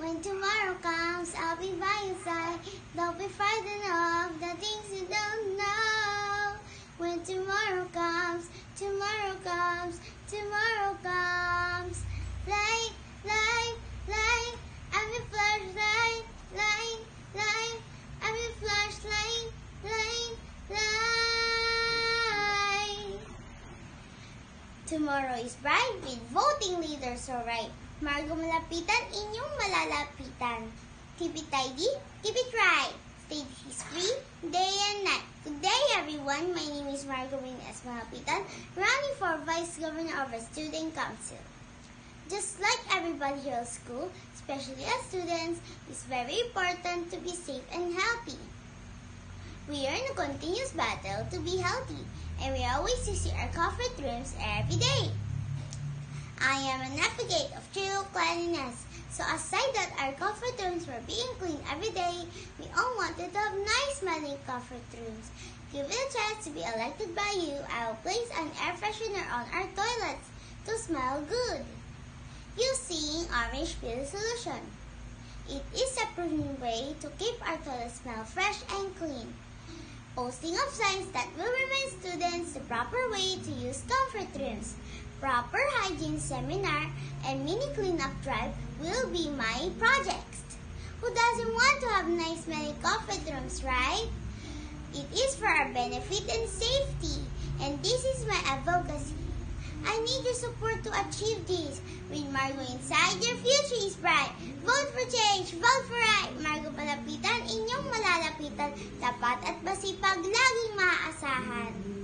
When tomorrow comes, I'll be by your side. Don't be frightened of the things you don't know. When tomorrow comes, tomorrow comes, tomorrow comes. Light, light, light, I'm a flashlight, light, light, I'm a flashlight, light, light. Tomorrow is bright with voting leaders, alright. Margo malapitan, inyong malalapitan. Keep it tidy, keep it right. Stay free, day and night. Good day, everyone. My name is Margo S. Malapitan, running for Vice Governor of the Student Council. Just like everybody here at school, especially as students, it's very important to be safe and healthy. We are in a continuous battle to be healthy, and we always use our comfort rooms every day. I am an advocate of true cleanliness, so aside that our comfort rooms were being cleaned every day, we all wanted to have nice smelling comfort rooms. Given a chance to be elected by you, I will place an air freshener on our toilets to smell good. Using Orange Peel Solution. It is a proven way to keep our toilets smell fresh and clean. Posting of signs that will remind students the proper way to use comfort rooms. Proper hygiene seminar and mini cleanup drive will be my projects. Who doesn't want to have nice smelling comfort rooms, right? It is for our benefit and safety, and this is my advocacy. I need your support to achieve this. With Margo inside, your future is bright. Vote for change, vote for right. Margo Malapitan, inyong malalapitan. Tapat at masipag, laging maaasahan.